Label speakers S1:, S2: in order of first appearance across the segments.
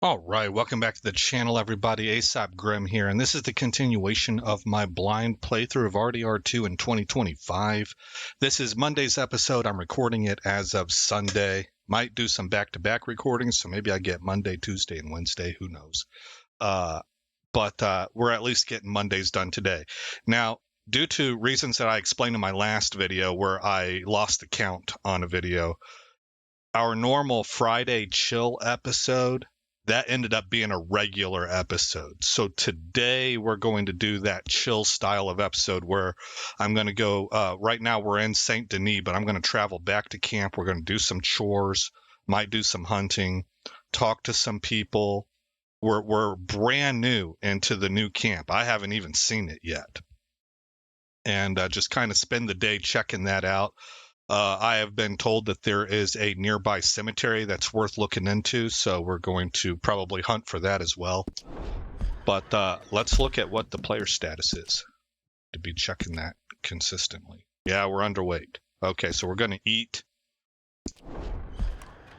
S1: All right, welcome back to the channel, everybody. ASAP Grim here, and this is the continuation of my blind playthrough of RDR2 in 2025. This is Monday's episode. I'm recording it as of Sunday. Might do some back-to-back recordings, so maybe I get Monday, Tuesday, and Wednesday. Who knows? But we're at least getting Mondays done today. Now, due to reasons that I explained in my last video where I lost the count on a video, our normal Friday chill episode that ended up being a regular episode. So today we're going to do that chill style of episode where I'm going to go, right now we're in St. Denis, but I'm going to travel back to camp. We're going to do some chores, might do some hunting, talk to some people. We're brand new into the new camp. I haven't even seen it yet. And just kind of spend the day checking that out. I have been told that there is a nearby cemetery that's worth looking into, so we're going to probably hunt for that as well. But let's look at what the player status is to be checking that consistently. Yeah, we're underweight. Okay, so we're going to eat.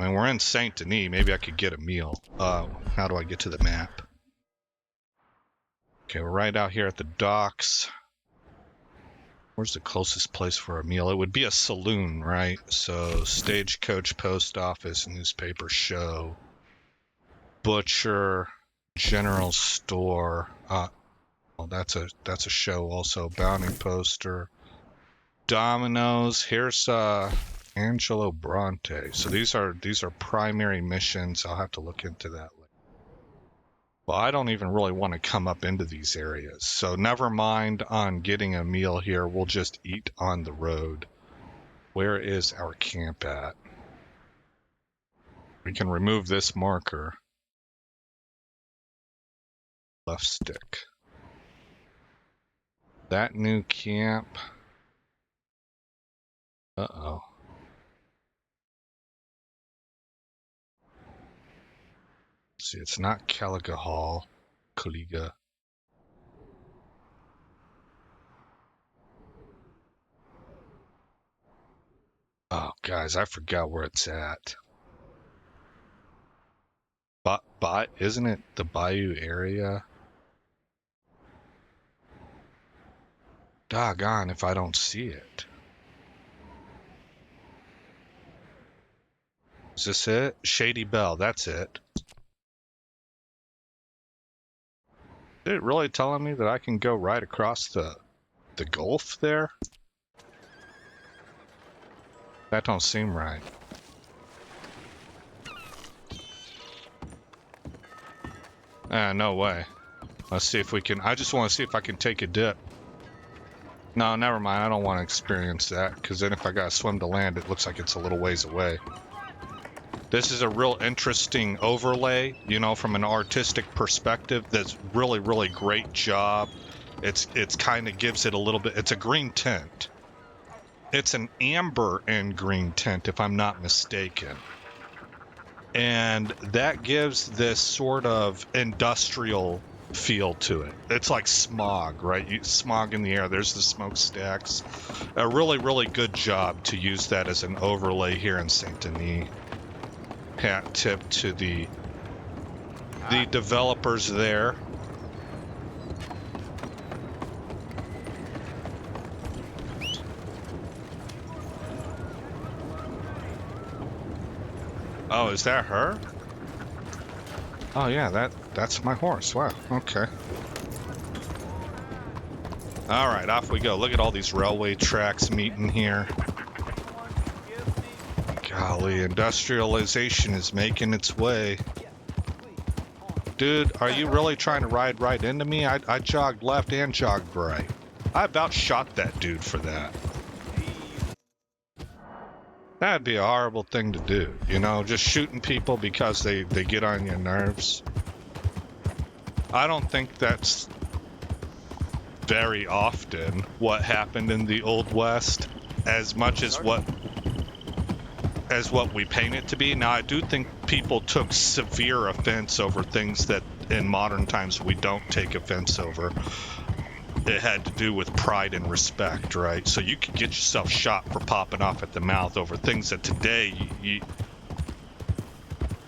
S1: I mean, we're in St. Denis. Maybe I could get a meal. How do I get to the map? Okay, we're right out here at the docks. Where's the closest place for a meal? It would be a saloon, right? So stagecoach, post office, newspaper, show, butcher, general store. Well, that's a show also. Bounty poster, Domino's. Here's Angelo Bronte. So these are primary missions. I'll have to look into that later. Well, I don't even really want to come up into these areas, so never mind on getting a meal here. We'll just eat on the road. Where is our camp at? We can remove this marker. Left stick. That new camp. Uh-oh. See, it's not Caliga Hall. Caliga. Oh, guys, I forgot where it's at. But isn't it the Bayou area? Doggone if I don't see it. Is this it? Shady Bell, that's it. Is it really telling me that I can go right across the gulf there? That don't seem right. No way. Let's see if we can. I just want to see if I can take a dip. No, never mind. I don't want to experience that, because then if I gotta swim to land, it looks like it's a little ways away. This is a real interesting overlay, you know, from an artistic perspective. That's really, really great job. It's kind of gives it a little bit. It's a green tint. It's an amber and green tint, if I'm not mistaken. And that gives this sort of industrial feel to it. It's like smog, right? Smog in the air. There's the smokestacks. A really, really good job to use that as an overlay here in St. Denis. Hat tip to the developers there. Oh, is that her? Oh yeah, that's my horse. Wow. Okay. All right, off we go. Look at all these railway tracks meeting here. Golly, industrialization is making its way. Dude, are you really trying to ride right into me? I jogged left and jogged right. I about shot that dude for that. That'd be a horrible thing to do, you know, just shooting people because they get on your nerves. I don't think that's very often what happened in the Old West, as much as what we paint it to be. Now, I do think people took severe offense over things that in modern times we don't take offense over. It had to do with pride and respect, right? So you could get yourself shot for popping off at the mouth over things that today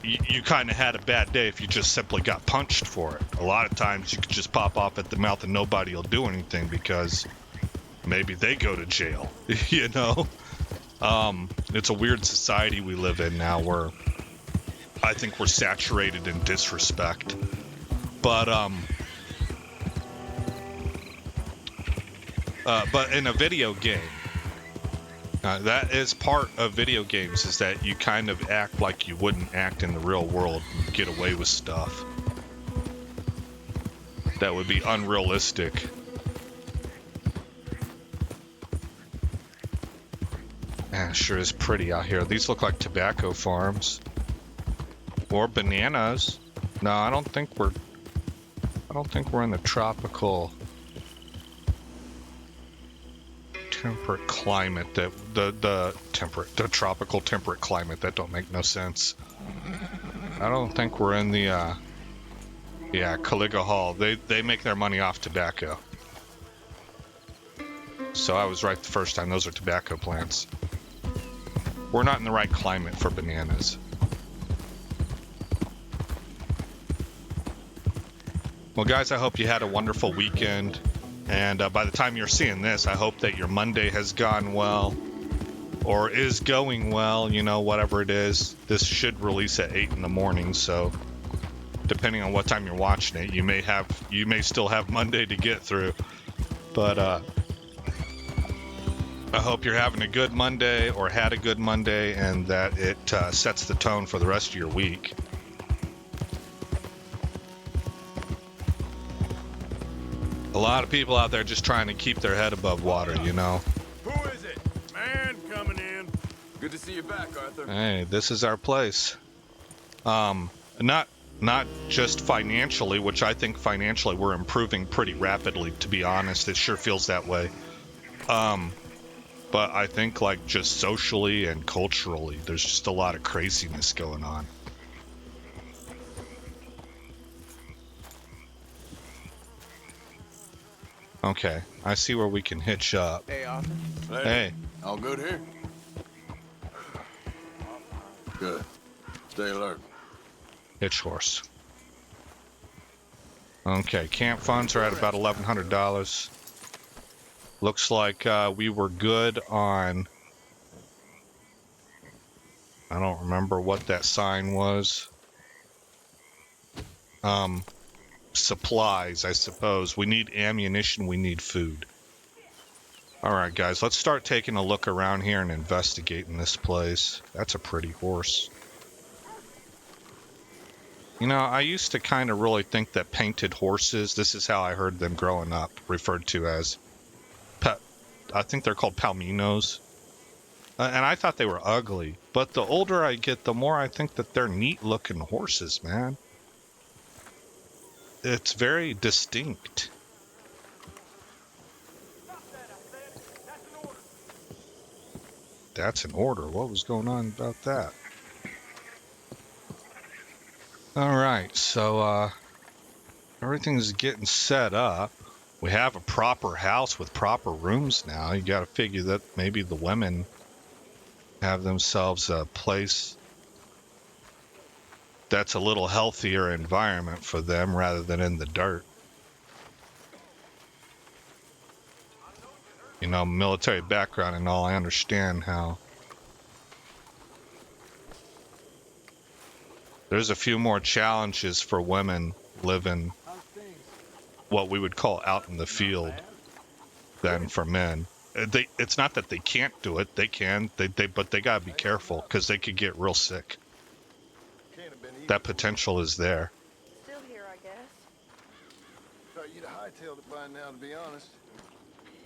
S1: you kind of had a bad day if you just simply got punched for it. A lot of times you could just pop off at the mouth and nobody will do anything because maybe they go to jail, you know? It's a weird society we live in now where I think we're saturated in disrespect. But in a video game, that is part of video games, is that you kind of act like you wouldn't act in the real world and get away with stuff that would be unrealistic. Man, it sure is pretty out here. These look like tobacco farms. Or bananas. No, I don't think we're in the tropical temperate climate, that the tropical temperate climate. That don't make no sense. I don't think we're in the Caliga Hall. They make their money off tobacco. So I was right the first time. Those are tobacco plants. We're not in the right climate for bananas. Well, guys, I hope you had a wonderful weekend. And by the time you're seeing this, I hope that your Monday has gone well or is going well, you know, whatever it is. This should release at 8 in the morning, so depending on what time you're watching it, you may still have Monday to get through. But I hope you're having a good Monday or had a good Monday, and that it sets the tone for the rest of your week. A lot of people out there just trying to keep their head above water, you know.
S2: Who is it? Man coming in. Good to see you back, Arthur.
S1: Hey, this is our place. Not just financially, which I think financially we're improving pretty rapidly, to be honest. It sure feels that way. But I think like just socially and culturally, there's just a lot of craziness going on. Okay, I see where we can hitch up.
S2: Hey, Arthur.
S1: Hey.
S2: All good here? Good. Stay alert.
S1: Hitch horse. Okay, camp funds are at about $1,100. Looks like we were good on... I don't remember what that sign was. Supplies, I suppose. We need ammunition, we need food. Alright guys, let's start taking a look around here and investigating this place. That's a pretty horse. You know, I used to kind of really think that painted horses, this is how I heard them growing up, referred to as, I think they're called palminos. And I thought they were ugly. But the older I get, the more I think that they're neat looking horses, man. It's very distinct. That's an order. What was going on about that? Alright, so everything's getting set up. We have a proper house with proper rooms now. You gotta figure that maybe the women have themselves a place that's a little healthier environment for them rather than in the dirt. You know, military background and all, I understand how there's a few more challenges for women living what we would call out in the field than for men. It's not that they can't do it, they can, but they gotta be careful because they could get real sick. That potential is there.
S3: Still here, I guess.
S2: Thought you'd hightailed it by now, to be honest.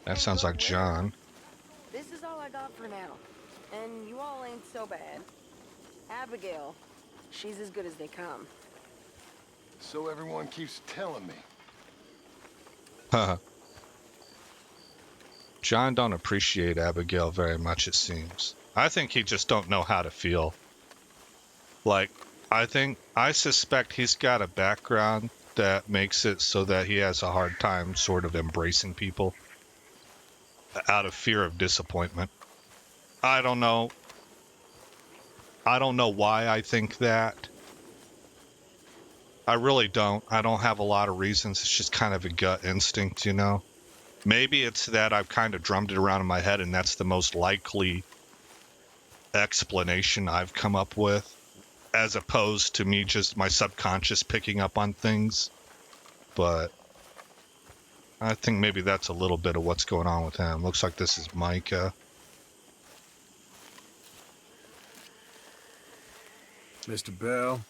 S1: That sounds like John.
S3: This is all I got for now. And you all ain't so bad. Abigail, she's as good as they come.
S2: So everyone keeps telling me.
S1: Haha. John don't appreciate Abigail very much, it seems. I think he just don't know how to feel. Like, I suspect he's got a background that makes it so that he has a hard time sort of embracing people out of fear of disappointment. I don't know why I think that, I really don't. I don't have a lot of reasons. It's just kind of a gut instinct, you know? Maybe it's that I've kind of drummed it around in my head and that's the most likely explanation I've come up with, as opposed to me just my subconscious picking up on things. But I think maybe that's a little bit of what's going on with him. Looks like this is Micah.
S2: Mr. Bell,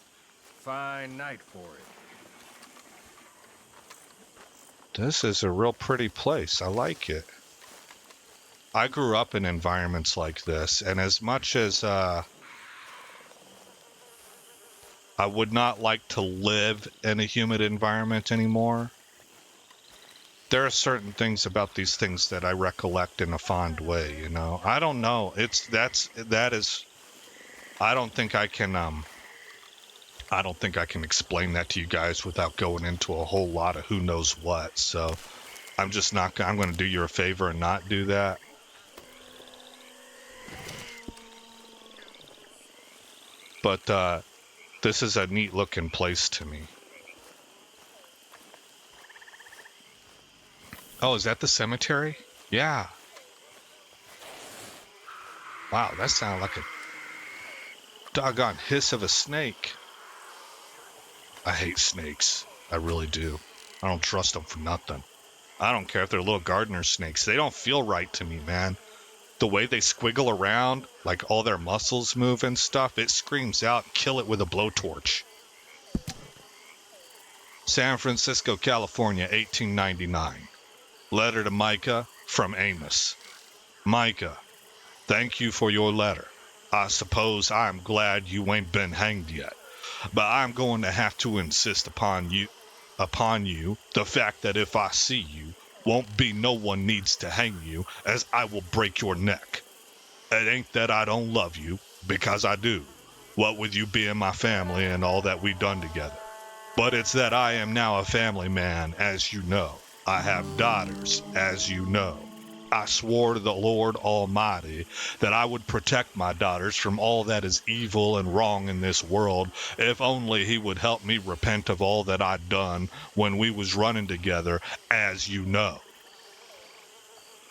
S2: fine night for it.
S1: This is a real pretty place. I like it. I grew up in environments like this, and as much as I would not like to live in a humid environment anymore, there are certain things about these things that I recollect in a fond way, you know. I don't know. I don't think I can explain that to you guys without going into a whole lot of who knows what. So I'm going to do you a favor and not do that. But this is a neat looking place to me. Oh, is that the cemetery? Yeah. Wow, that sounded like a doggone hiss of a snake. I hate snakes. I really do. I don't trust them for nothing. I don't care if they're little gardener snakes. They don't feel right to me, man. The way they squiggle around, like all their muscles move and stuff, it screams out, kill it with a blowtorch. San Francisco, California, 1899. Letter to Micah from Amos. Micah, thank you for your letter. I suppose I'm glad you ain't been hanged yet, but I'm going to have to insist upon you the fact that if I see you, won't be no one needs to hang you, as I will break your neck. It ain't that I don't love you, because I do, what with you being my family and all that we done together. But it's that I am now a family man, as you know. I have daughters, as you know. I swore to the Lord Almighty that I would protect my daughters from all that is evil and wrong in this world, if only he would help me repent of all that I'd done when we was running together, as you know.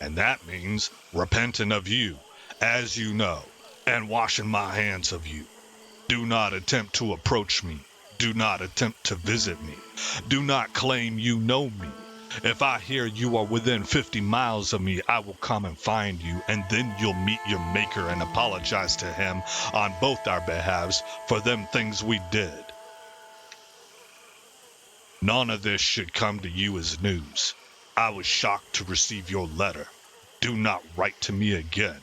S1: And that means repenting of you, as you know, and washing my hands of you. Do not attempt to approach me. Do not attempt to visit me. Do not claim you know me. If I hear you are within 50 miles of me, I will come and find you, and then you'll meet your maker and apologize to him on both our behalves for them things we did. None of this should come to you as news. I was shocked to receive your letter. Do not write to me again.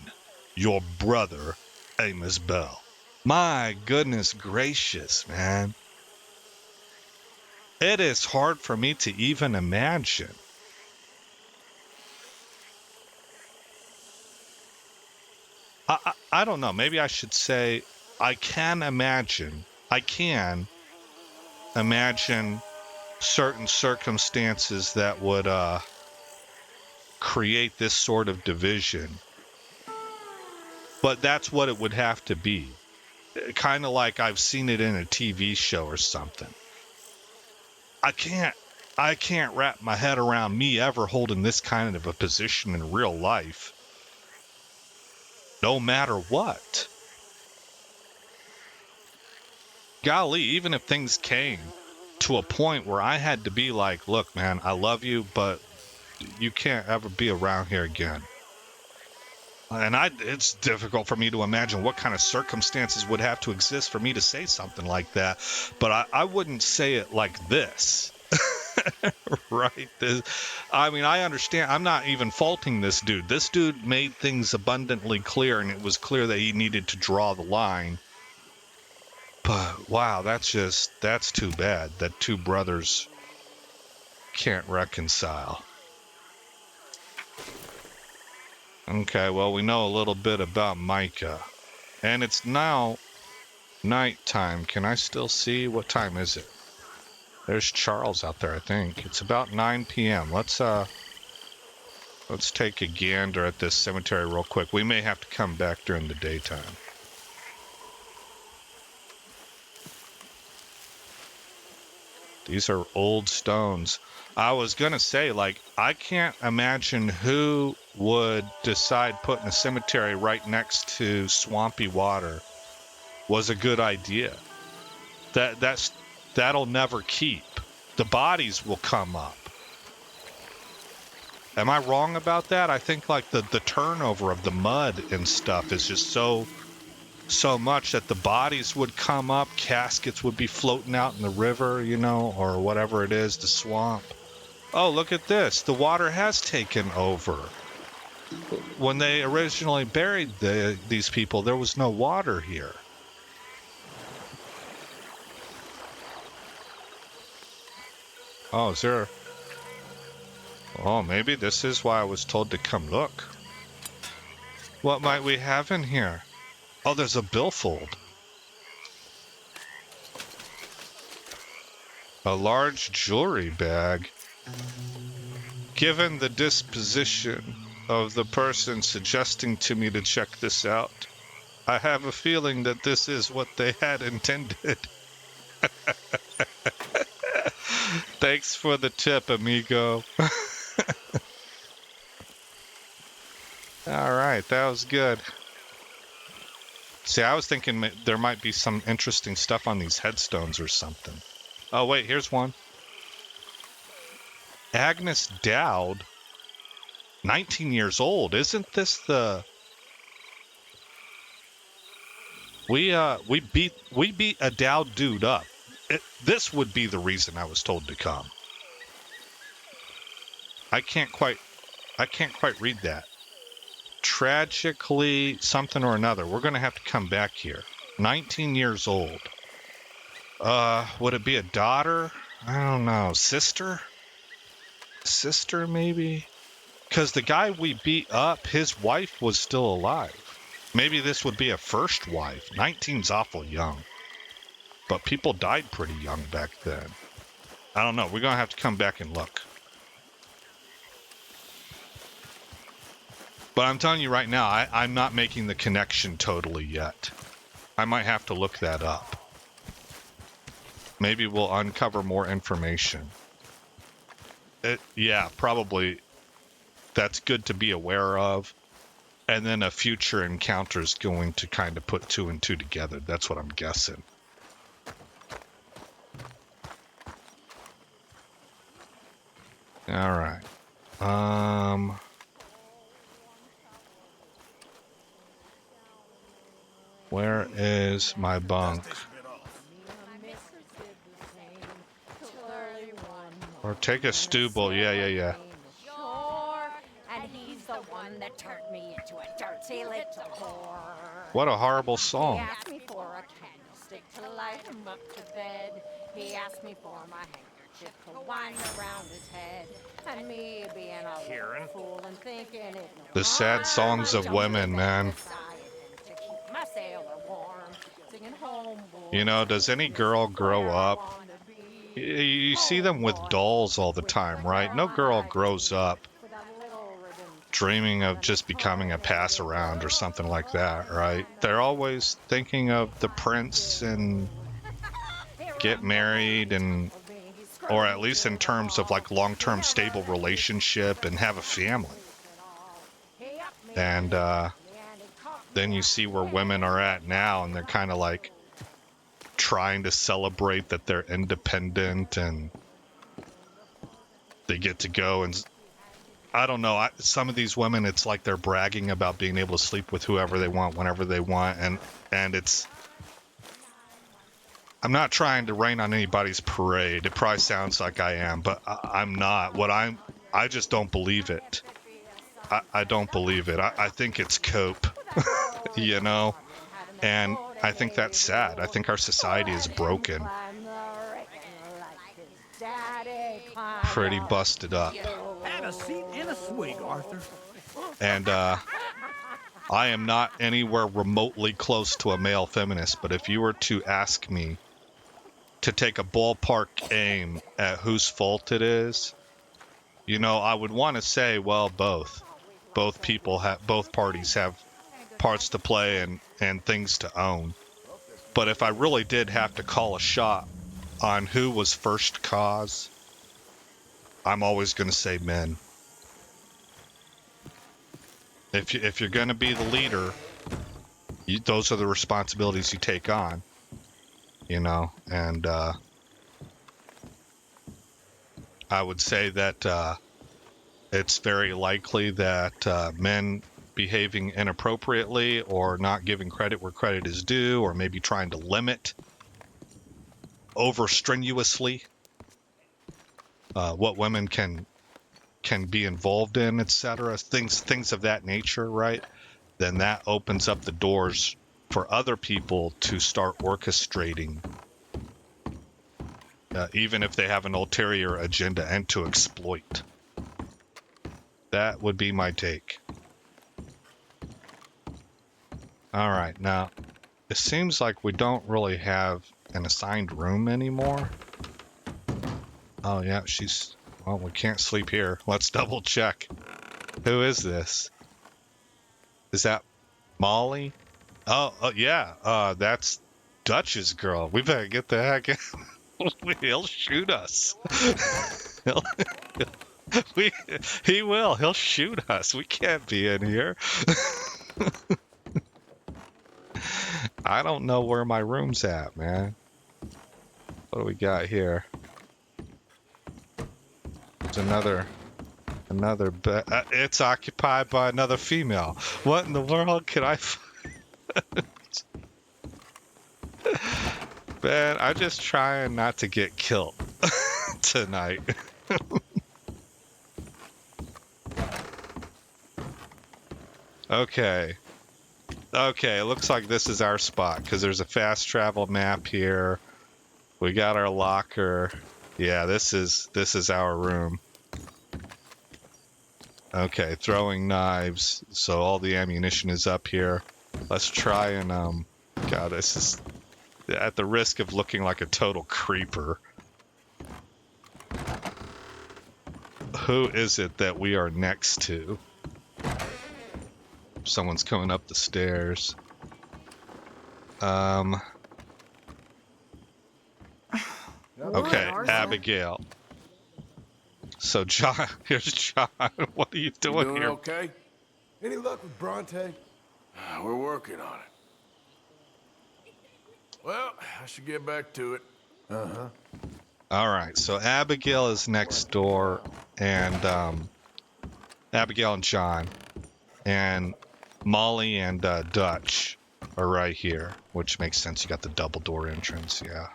S1: Your brother, Amos Bell. My goodness gracious, man. It is hard for me to even imagine. I don't know. Maybe I should say I can imagine certain circumstances that would create this sort of division. But that's what it would have to be. Kind of like I've seen it in a TV show or something. I can't wrap my head around me ever holding this kind of a position in real life, no matter what. Golly, even if things came to a point where I had to be like, look, man, I love you, but you can't ever be around here again. And it's difficult for me to imagine what kind of circumstances would have to exist for me to say something like that. But I wouldn't say it like this. Right? I mean, I understand. I'm not even faulting this dude. This dude made things abundantly clear, and it was clear that he needed to draw the line. But wow, that's too bad that two brothers can't reconcile. Okay, well, we know a little bit about Micah. And it's now nighttime. Can I still see? What time is it? There's Charles out there, I think. It's about 9 p.m. Let's take a gander at this cemetery real quick. We may have to come back during the daytime. These are old stones. I was gonna say, like, I can't imagine who would decide putting a cemetery right next to swampy water was a good idea. That'll never keep. The bodies will come up. Am I wrong about that? I think like the turnover of the mud and stuff is just so much that the bodies would come up, caskets would be floating out in the river, you know, or whatever it is, the swamp. Oh, look at this. The water has taken over. When they originally buried these people, there was no water here. Oh, is there? Oh, maybe this is why I was told to come look. What might we have in here? Oh, there's a billfold. A large jewelry bag. Given the disposition of the person suggesting to me to check this out, I have a feeling that this is what they had intended. Thanks for the tip, amigo. All right, that was good. See, I was thinking there might be some interesting stuff on these headstones or something. Oh, wait, here's one. Agnes Dowd, 19 years old. Isn't this the... We beat a Dowd dude up. This would be the reason I was told to come. I can't quite read that. Tragically something or another. We're going to have to come back here. 19 years old. Would it be a daughter? I don't know. Sister? Sister, maybe? Because the guy we beat up, his wife was still alive. Maybe this would be a first wife. 19's awful young. But people died pretty young back then. I don't know. We're going to have to come back and look. But I'm telling you right now, I'm not making the connection totally yet. I might have to look that up. Maybe we'll uncover more information. Yeah, probably. That's good to be aware of. And then a future encounter is going to kind of put 2 and 2 together. That's what I'm guessing. All right. Where is my bunk? Or take a stew bowl. Yeah.
S4: And he's the one that turned me into a dirty little whore.
S1: What a horrible song.
S4: He asked me for a candlestick to light him up to bed. He asked me for my handkerchief to wind around his head. And me being a little fool and thinking it no
S1: The sad
S4: harm,
S1: songs of
S4: I jumped
S1: women,
S4: in
S1: man.
S4: beside him to keep my sailor warm, singing home,
S1: You know, does any girl grow up? You see them with dolls all the time, right? No girl grows up dreaming of just becoming a pass-around or something like that, right? They're always thinking of the prince and get married and, or at least in terms of like long-term stable relationship and have a family. And then you see where women are at now, and they're kind of like trying to celebrate that they're independent and they get to go and I don't know. Some of these women, it's like they're bragging about being able to sleep with whoever they want, whenever they want, and it's. I'm not trying to rain on anybody's parade. It probably sounds like I am, but I'm not. I just don't believe it. I don't believe it. I think it's cope, you know, and I think that's sad. I think our society is broken, pretty busted up.
S5: Have a seat and a swig, Arthur.
S1: And I am not anywhere remotely close to a male feminist, but if you were to ask me to take a ballpark aim at whose fault it is, you know, I would want to say, well, both parties have parts to play and things to own. But if I really did have to call a shot, on who was first cause, I'm always going to say men. If you're going to be the leader, those are the responsibilities you take on, you know. And I would say that it's very likely that men behaving inappropriately or not giving credit where credit is due, or maybe trying to limit over strenuously what women can be involved in, etc. Things of that nature, right? Then that opens up the doors for other people to start orchestrating, even if they have an ulterior agenda, and to exploit. That would be my take. All right, now it seems like we don't really have an assigned room anymore. Oh yeah, well, we can't sleep here. Let's double check. Who is this? Is that Molly? Oh yeah, that's Dutch's girl. We better get the heck out. He'll shoot us. He will. He'll shoot us. We can't be in here. I don't know where my room's at, man. What do we got here? There's another bed. It's occupied by another female. What in the world could I find? Man, I'm just trying not to get killed tonight. Okay. Okay, it looks like this is our spot, because there's a fast travel map here. We got our locker. Yeah, this is our room. Okay, throwing knives. So all the ammunition is up here. Let's try and, God, this is at the risk of looking like a total creeper. Who is it that we are next to? Someone's coming up the stairs. Okay, Abigail. So John, here's John. What are you doing
S2: You doing
S1: here?
S2: okay?
S6: Any luck with Bronte?
S2: We're working on it. Well, I should get back to it.
S6: Uh-huh.
S1: All right, so Abigail is next door, and Abigail and John, and Molly and Dutch are right here, which makes sense. You got the double door entrance, yeah.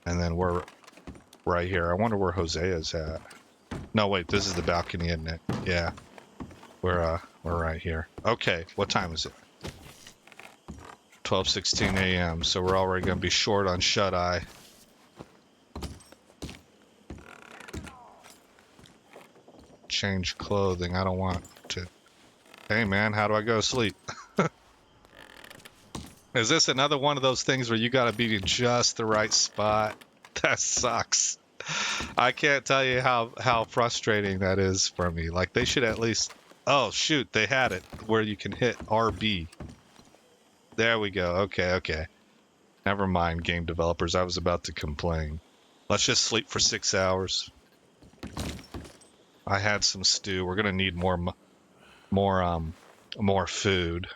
S1: And then we're right here. I wonder where Hosea's at. No, wait, this is the balcony, isn't it? Yeah. We're right here. Okay, what time is it? 12:16 a.m. So we're already gonna be short on shut-eye. Change clothing. I don't want to. Hey man, how do I go to sleep? Is this another one of those things where you gotta be in just the right spot? That sucks. I can't tell you how frustrating that is for me. Like, they should at least... Oh, shoot, they had it where you can hit RB. There we go. Okay. Never mind, game developers. I was about to complain. Let's just sleep for 6 hours. I had some stew. We're gonna need more food.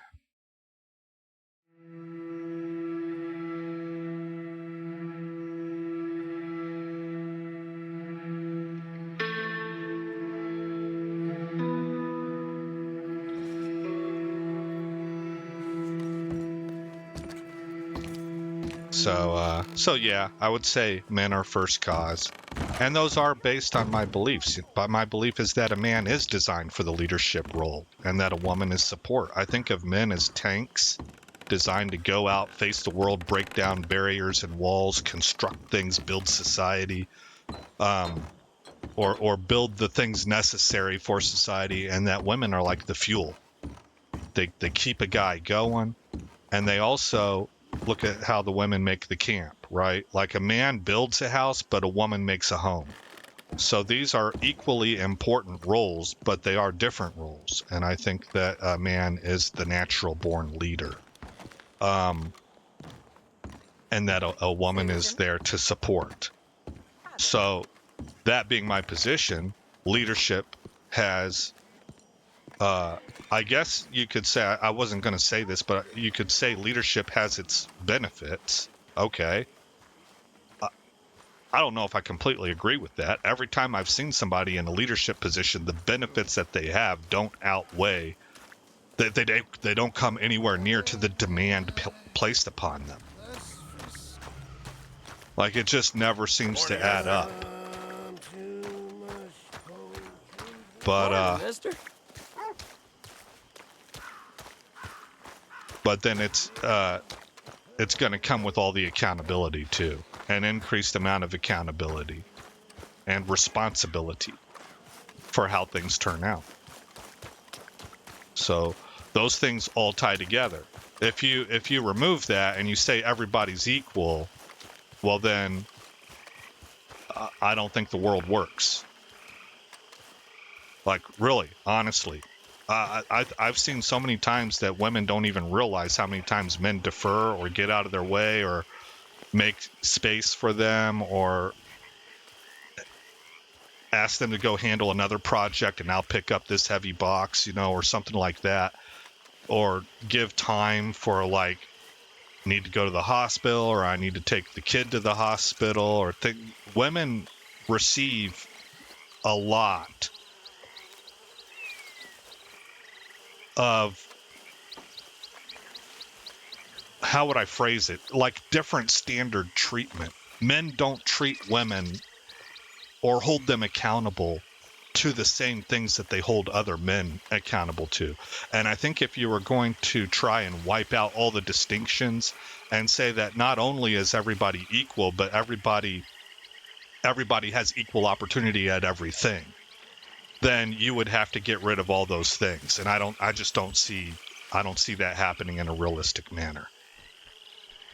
S1: So yeah, I would say men are first cause. And those are based on my beliefs. But my belief is that a man is designed for the leadership role and that a woman is support. I think of men as tanks designed to go out, face the world, break down barriers and walls, construct things, build society, or build the things necessary for society, and that women are like the fuel. They keep a guy going, and they also look at how the women make the camp, right? Like, a man builds a house, but a woman makes a home. So these are equally important roles, but they are different roles. And I think that a man is the natural born leader. And that a woman is there to support. So that being my position, leadership has, I guess you could say, I wasn't going to say this, but you could say leadership has its benefits. Okay. I don't know if I completely agree with that. Every time I've seen somebody in a leadership position, the benefits that they have don't outweigh, they don't come anywhere near to the demand placed upon them. Like, it just never seems to add up. But but then it's going to come with all the accountability too, an increased amount of accountability and responsibility for how things turn out. So those things all tie together. If you remove that and you say everybody's equal, well then I don't think the world works. Like, really, honestly. I've seen so many times that women don't even realize how many times men defer or get out of their way or make space for them or ask them to go handle another project and I'll pick up this heavy box, or something like that. Or give time for, like, need to go to the hospital or I need to take the kid to the hospital or women receive a lot of, how would I phrase it? Like, different standard treatment. Men don't treat women or hold them accountable to the same things that they hold other men accountable to. And I think if you were going to try and wipe out all the distinctions and say that not only is everybody equal, but everybody has equal opportunity at everything, then you would have to get rid of all those things. And I don't see that happening in a realistic manner.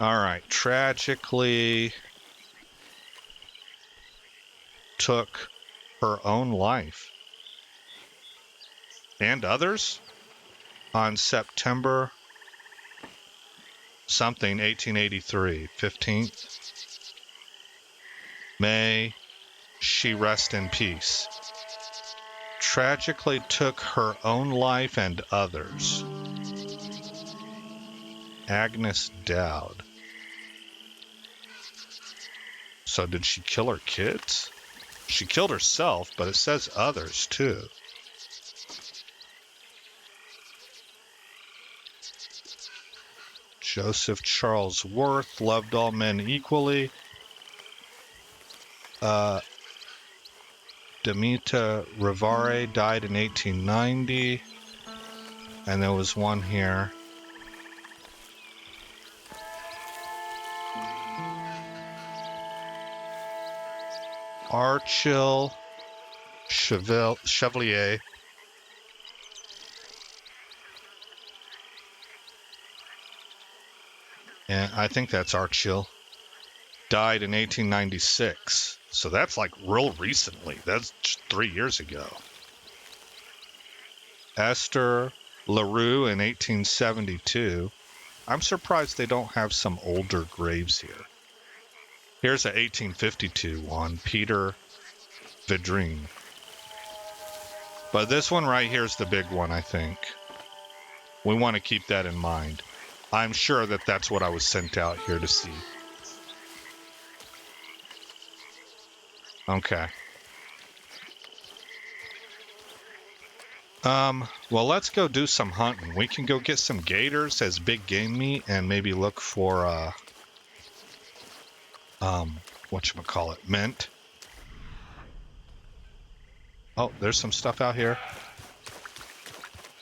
S1: All right, tragically took her own life and others on September something 1883, 15th. May she rest in peace. Tragically took her own life and others. Agnes Dowd. So did she kill her kids? She killed herself, but it says others too. Joseph Charles Worth loved all men equally. Demita Rivare died in 1890. And there was one here. Archil Chevalier. And I think that's Archil. Died in 1896. So that's like real recently. That's just 3 years ago. Esther LaRue in 1872. I'm surprised they don't have some older graves here. Here's a 1852 one, Peter Vidrine. But this one right here is the big one, I think. We want to keep that in mind. I'm sure that that's what I was sent out here to see. Okay. Well, let's go do some hunting. We can go get some gators as big game meat and maybe look for, whatchamacallit, mint. Oh, there's some stuff out here.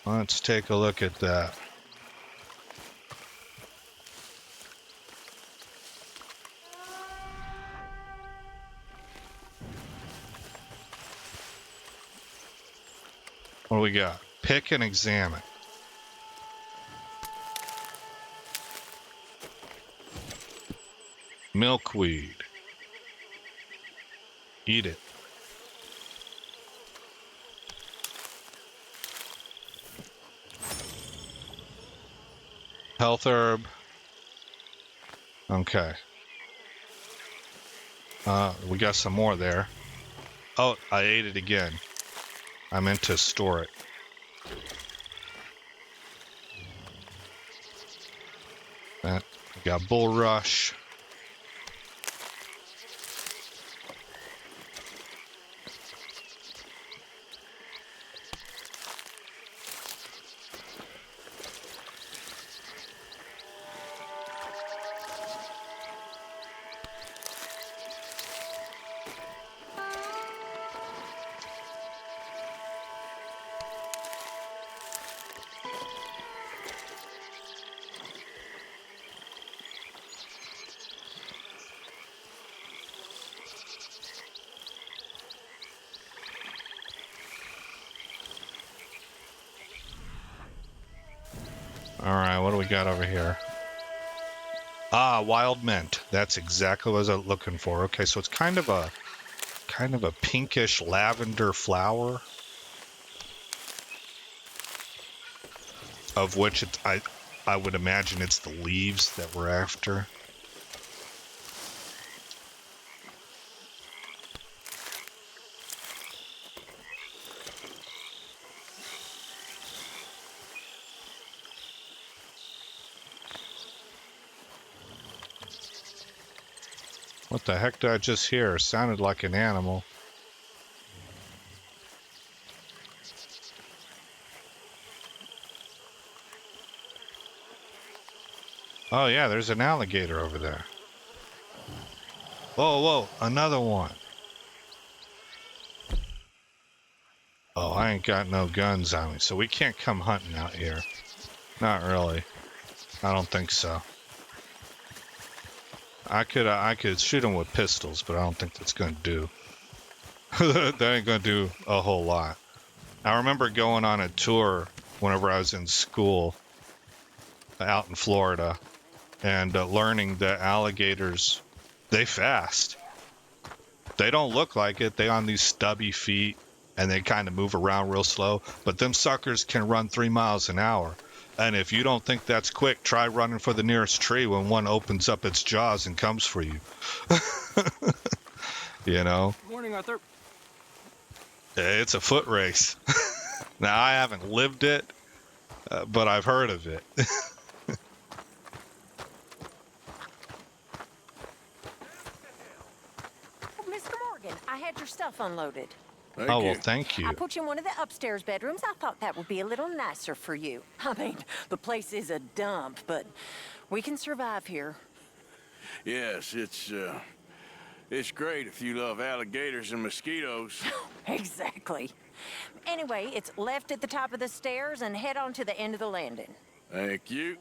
S1: Let's take a look at that. What do we got? Pick and examine. Milkweed. Eat it. Health herb. Okay. We got some more there. Oh, I ate it again. I meant to store it. We got Bull Rush. Alright, what do we got over here? Ah, wild mint. That's exactly what I was looking for. Okay, so it's kind of a pinkish lavender flower, of which I would imagine it's the leaves that we're after. What the heck did I just hear? It sounded like an animal. Oh yeah, there's an alligator over there. Whoa, whoa, another one. Oh, I ain't got no guns on me, so we can't come hunting out here. Not really. I don't think so. I could shoot them with pistols, but I don't think that's gonna do. That ain't gonna do a whole lot. I remember going on a tour whenever I was in school out in Florida and learning that alligators, they fast. They don't look like it. They on these stubby feet and they kind of move around real slow, but them suckers can run 3 miles an hour. And if you don't think that's quick, try running for the nearest tree when one opens up its jaws and comes for you. You know?
S2: Good morning, Arthur.
S1: It's a foot race. Now, I haven't lived it, but I've heard of it.
S4: Mr. Morgan, I had your stuff unloaded.
S2: Thank
S1: Oh,
S2: you.
S1: well, thank you.
S4: I put you in one of the upstairs bedrooms. I thought that would be a little nicer for you. I mean, the place is a dump, but we can survive here.
S2: Yes, it's great if you love alligators and mosquitoes.
S4: Exactly. Anyway, it's left at the top of the stairs and head on to the end of the landing.
S2: Thank you.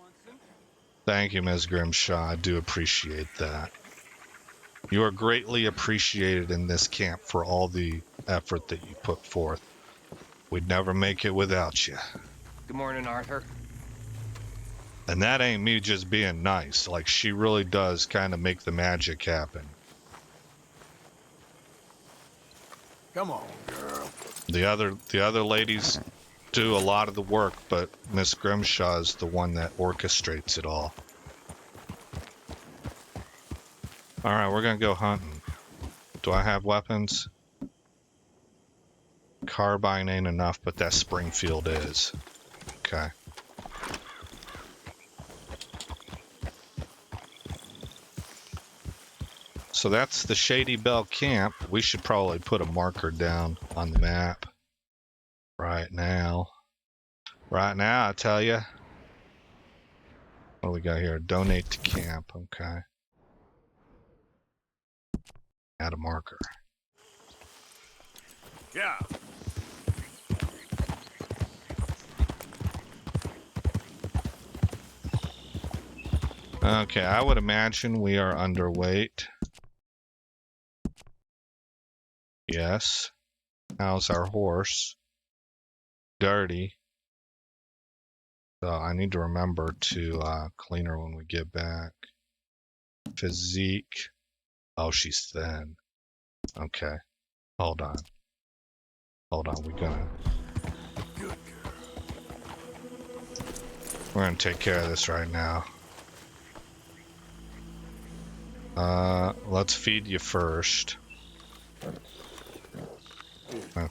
S1: Thank you, Ms. Grimshaw. I do appreciate that. You are greatly appreciated in this camp for all the effort that you put forth. We'd never make it without you.
S7: Good morning, Arthur.
S1: And that ain't me just being nice. Like, she really does kind of make the magic happen.
S6: Come on, girl.
S1: The other ladies do a lot of the work, but Miss Grimshaw is the one that orchestrates it all. All right, we're gonna go hunting. Do I have weapons? Carbine ain't enough, but that Springfield is. Okay. So that's the Shady Bell camp. We should probably put a marker down on the map right now. Right now, I tell you. What do we got here? Donate to camp. Okay. Add a marker.
S2: Yeah.
S1: Okay, I would imagine we are underweight. Yes. How's our horse? Dirty. So I need to remember to clean her when we get back. Physique. Oh, she's thin. Okay. Hold on. Hold on. We're gonna take care of this right now. Let's feed you first.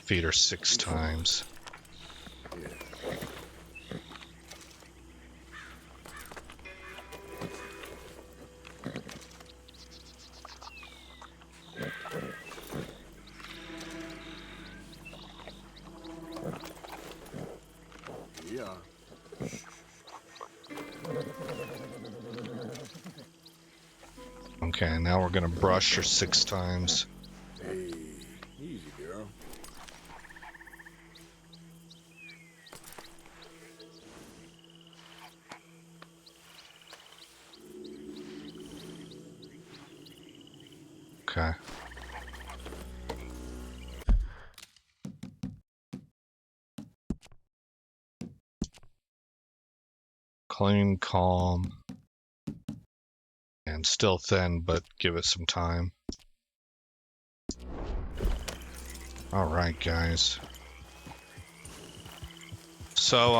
S1: Feed her 6 times.
S6: Yeah.
S1: Okay, now we're gonna brush her 6 times.
S6: Hey, easy, girl.
S1: Okay. Clean, calm, and still thin, but give it some time. All right, guys. So,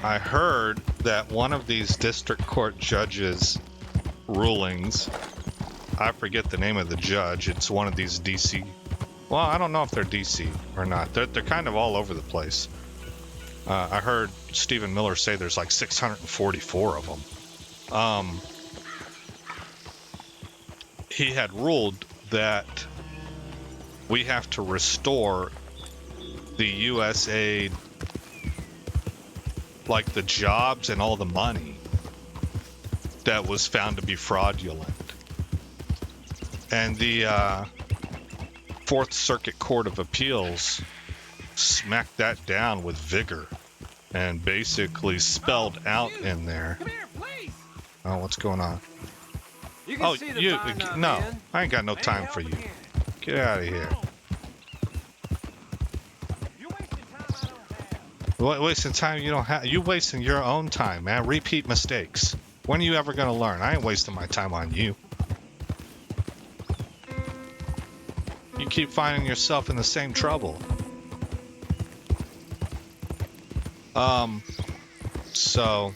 S1: I heard that one of these district court judges' rulings, I forget the name of the judge, it's one of these DC, well, I don't know if they're DC or not. They're kind of all over the place. I heard Stephen Miller say there's like 644 of them. He had ruled that we have to restore the USA, like the jobs and all the money that was found to be fraudulent. And the Fourth Circuit Court of Appeals smacked that down with vigor and basically spelled out in there.
S7: Come here, please.
S1: Oh, what's going on?
S7: You can see the sign up,
S1: no,
S7: man.
S1: I ain't got no time for you. Get out of here.
S7: You're wasting time I don't have.
S1: Wasting time you don't have. You wasting your own time, man. Repeat mistakes. When are you ever gonna learn? I ain't wasting my time on you. You keep finding yourself in the same trouble. So.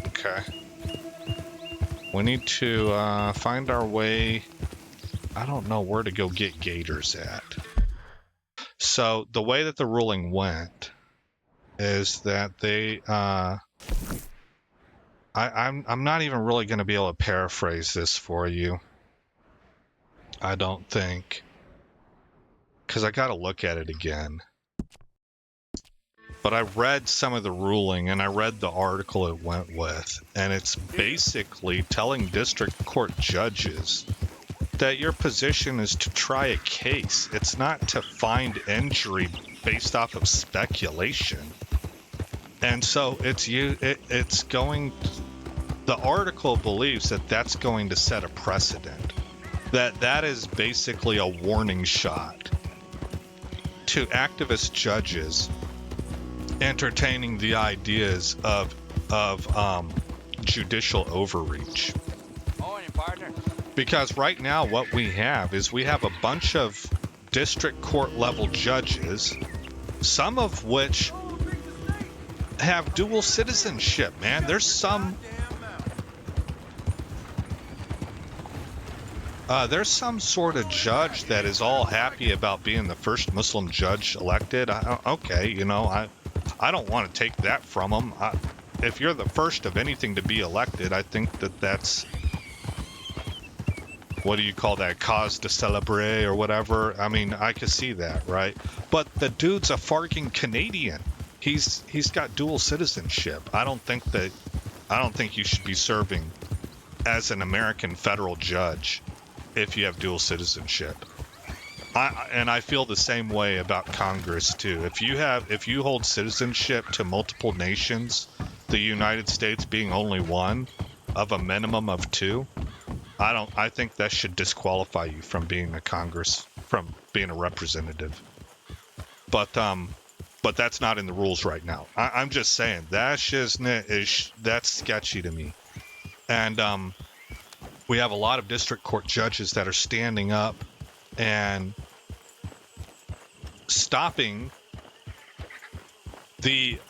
S1: Okay. We need to find our way. I don't know where to go get gators at. So the way that the ruling went is that they I'm not even really going to be able to paraphrase this for you. I don't think, because I got to look at it again. But I read some of the ruling and I read the article it went with, and it's basically telling district court judges that your position is to try a case. It's not to find injury based off of speculation. And so it's going, the article believes that that's going to set a precedent. That is basically a warning shot to activist judges entertaining the ideas of judicial overreach.
S7: Morning, partner.
S1: Because right now what we have is we have a bunch of district court level judges, some of which have dual citizenship, man. There's some sort of judge that is all happy about being the first Muslim judge elected. Okay, you know, I don't want to take that from them. If you're the first of anything to be elected, I think that's, what do you call that, cause to celebrate or whatever. I mean, I could see that, right? But the dude's a farking Canadian. He's got dual citizenship. I don't think you should be serving as an American federal judge if you have dual citizenship. And I feel the same way about Congress too. If you hold citizenship to multiple nations, the United States being only one of a minimum of 2, I think that should disqualify you from being from being a representative. But that's not in the rules right now. I'm just saying that's sketchy to me. And we have a lot of district court judges that are standing up and stopping the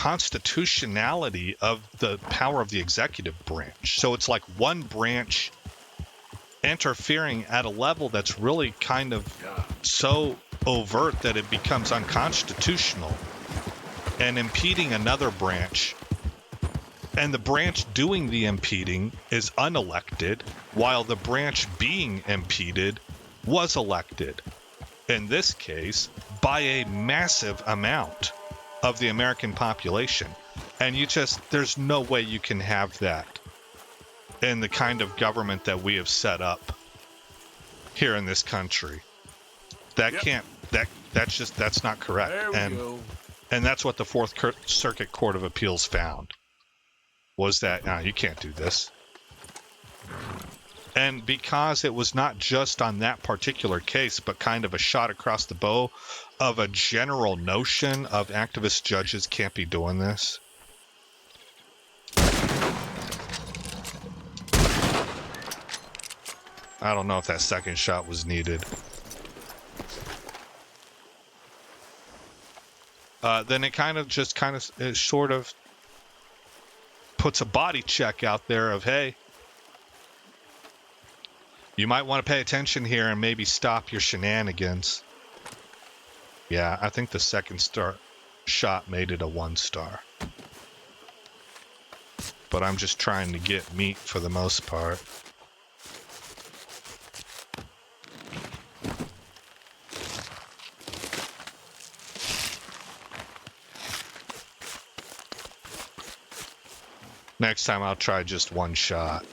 S1: constitutionality of the power of the executive branch. So it's like one branch interfering at a level that's really kind of so overt that it becomes unconstitutional and impeding another branch. And the branch doing the impeding is unelected, while the branch being impeded was elected. In this case, by a massive amount of the American population. And there's no way you can have that in the kind of government that we have set up here in this country. That can't, that's not correct.
S6: There we go.
S1: And that's what the Fourth Circuit Court of Appeals found, was that, no, you can't do this. And because it was not just on that particular case, but kind of a shot across the bow of a general notion of activist judges can't be doing this. I don't know if that second shot was needed. Then it sort of puts a body check out there of, hey, you might want to pay attention here and maybe stop your shenanigans. Yeah, I think the second shot made it a 1 star. But I'm just trying to get meat for the most part. Next time I'll try just 1 shot.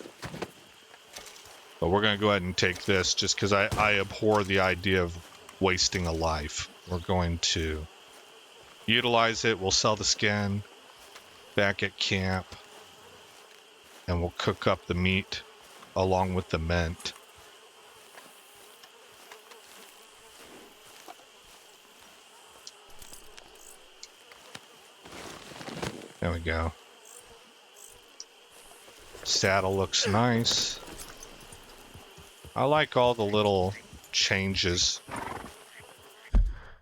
S1: But we're going to go ahead and take this just because I abhor the idea of wasting a life. We're going to utilize it. We'll sell the skin back at camp. And we'll cook up the meat along with the mint. There we go. Saddle looks nice. I like all the little changes,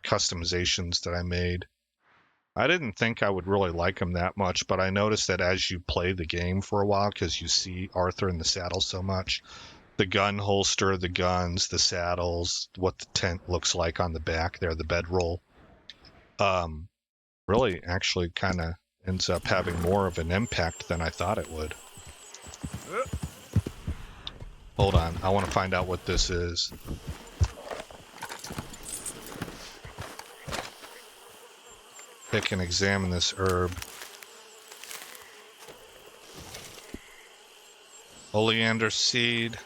S1: customizations that I made. I didn't think I would really like them that much, but I noticed that as you play the game for a while, because you see Arthur in the saddle so much, the gun holster, the guns, the saddles, what the tent looks like on the back there, the bedroll, really actually kind of ends up having more of an impact than I thought it would. Hold on, I want to find out what this is. Pick and examine this herb. Oleander seed.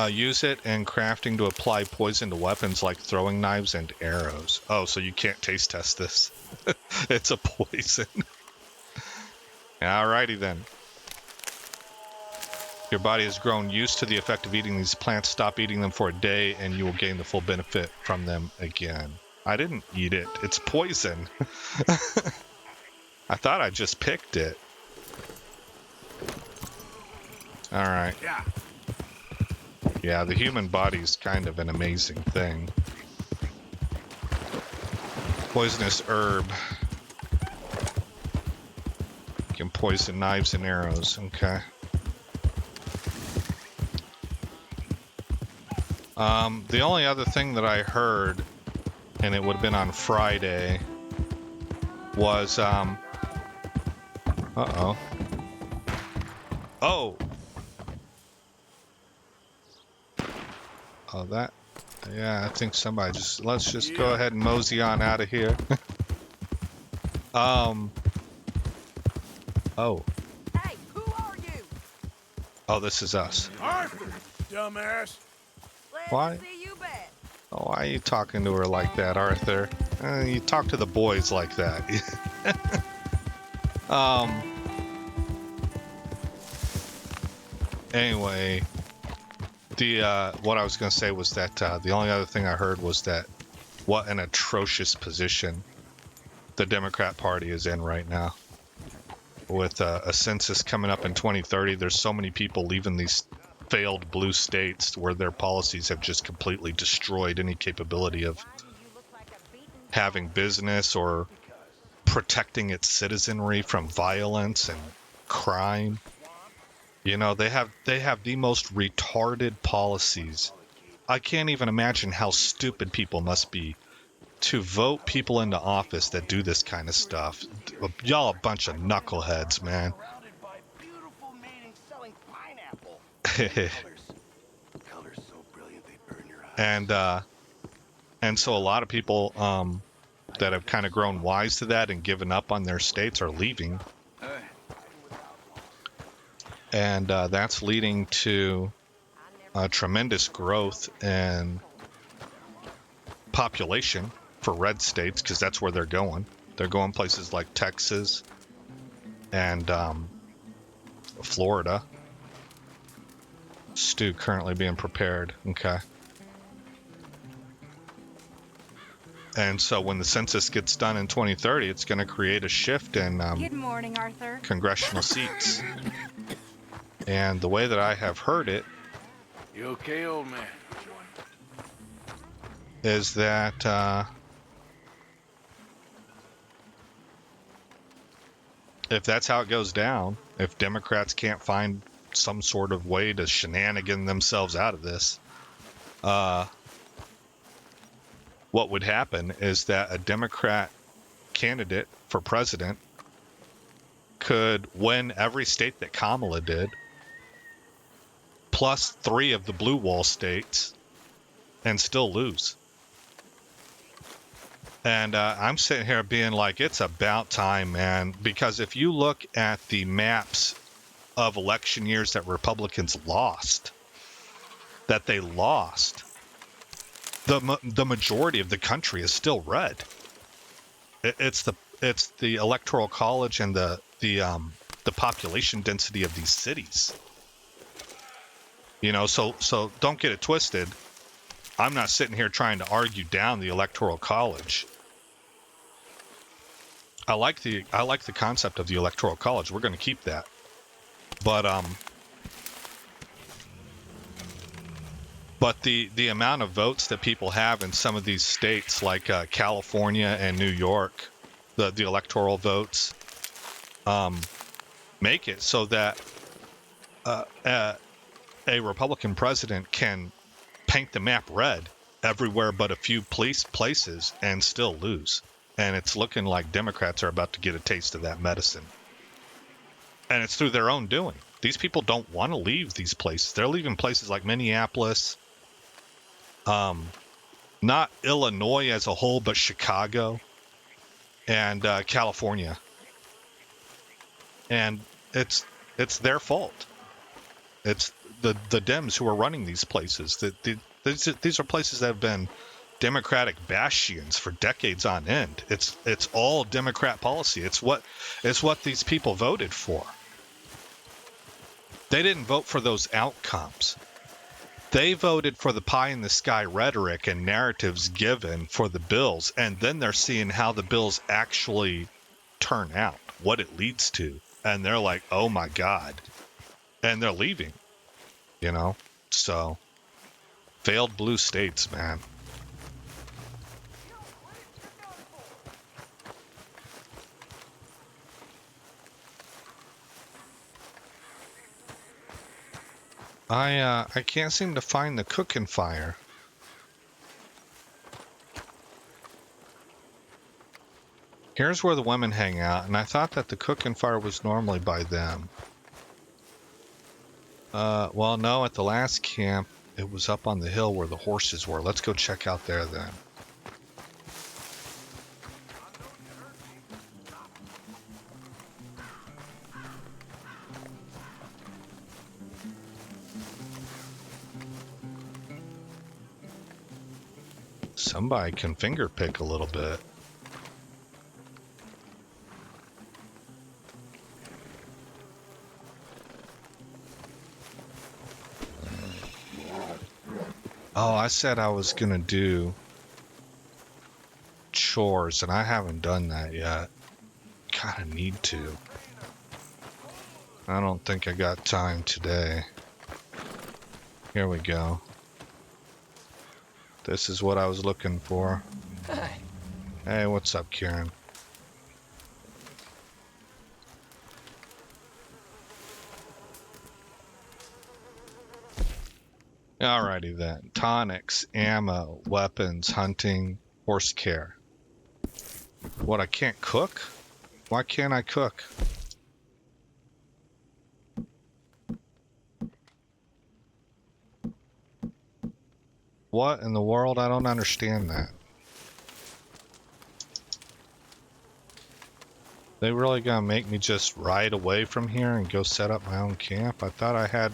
S1: Use it in crafting to apply poison to weapons like throwing knives and arrows. Oh, so you can't taste test this. It's a poison. Alrighty then. Your body has grown used to the effect of eating these plants. Stop eating them for a day and you will gain the full benefit from them again. I didn't eat it. It's poison. I thought I just picked it. Alright. Yeah, the human body is kind of an amazing thing. Poisonous herb. You can poison knives and arrows. Okay. The only other thing that I heard, and it would have been on Friday, was, uh-oh. Oh! Oh, that, yeah, I think somebody let's just go ahead and mosey on out of here. Oh.
S3: Hey, who are you?
S1: Oh, this is us.
S6: Arthur, dumbass.
S3: Glad
S1: Why?
S3: to see you back.
S1: Oh, why are you talking to her like that, Arthur? You talk to the boys like that. Anyway, what I was going to say was that the only other thing I heard was that what an atrocious position the Democrat Party is in right now. With a census coming up in 2030, there's so many people leaving these failed blue states where their policies have just completely destroyed any capability of having business or protecting its citizenry from violence and crime. You know, they have the most retarded policies. I can't even imagine how stupid people must be to vote people into office that do this kind of stuff. Y'all a bunch of knuckleheads, man. And so a lot of people that have kind of grown wise to that and given up on their states are leaving. And that's leading to tremendous growth in population for red states, because that's where they're going. They're going places like Texas and Florida. Stew currently being prepared. Okay. And so when the census gets done in 2030, it's going to create a shift in
S3: Good morning, Arthur.
S1: congressional seats. And the way that I have heard it,
S2: You okay, old man?
S1: is that if that's how it goes down, if Democrats can't find some sort of way to shenanigan themselves out of this, what would happen is that a Democrat candidate for president could win every state that Kamala did, plus 3 of the blue wall states, and still lose. And I'm sitting here being like, it's about time, man, because if you look at the maps of election years that Republicans lost, the majority of the country is still red. It's the electoral college and the population density of these cities. You know, so don't get it twisted. I'm not sitting here trying to argue down the electoral college. I like the concept of the electoral college. We're going to keep that. But the amount of votes that people have in some of these states like California and New York, the electoral votes, make it so that a Republican president can paint the map red everywhere but a few places and still lose. And it's looking like Democrats are about to get a taste of that medicine. And it's through their own doing. These people don't want to leave these places. They're leaving places like Minneapolis, not Illinois as a whole, but Chicago and California. And it's their fault. It's the Dems who are running these places. These are places that have been Democratic bastions for decades on end. It's all Democrat policy. It's what these people voted for. They didn't vote for those outcomes. They voted for the pie in the sky rhetoric and narratives given for the bills, and then they're seeing how the bills actually turn out, what it leads to, and they're like, "Oh my God," and they're leaving. You know, so failed blue states, man. I can't seem to find the cooking fire. Here's where the women hang out, and I thought that the cooking fire was normally by them. Well, no, at the last camp, it was up on the hill where the horses were. Let's go check out there then. Somebody can finger pick a little bit. Oh, I said I was gonna do chores, and I haven't done that yet. Kinda need to. I don't think I got time today. Here we go. This is what I was looking for. Hey, what's up, Kieran? Alrighty then. Tonics, ammo, weapons, hunting, horse care. What, I can't cook? Why can't I cook? What in the world? I don't understand that. They really gonna make me just ride away from here and go set up my own camp? I thought I had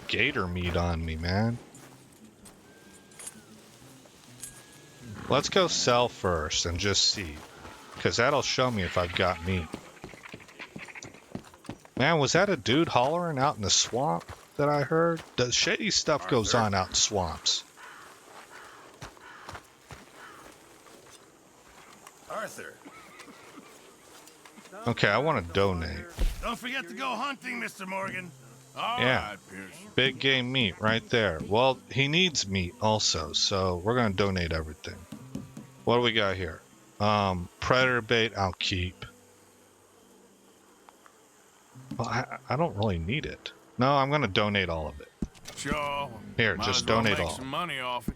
S1: gator meat on me, man. Let's go sell first and just see, because that'll show me if I've got meat. Man, was that a dude hollering out in the swamp that I heard? The shady stuff goes on out in swamps.
S6: Arthur.
S1: Okay, I want to donate.
S6: Don't forget to go hunting, Mr. Morgan.
S1: Yeah, big game meat right there. Well, he needs meat also, so we're gonna donate everything. What do we got here? Predator bait, I'll keep. Well, I don't really need it. No, I'm gonna donate all of it.
S2: Sure.
S1: Here,
S2: Might
S1: just
S2: as well
S1: donate
S2: make
S1: all.
S2: some money off it.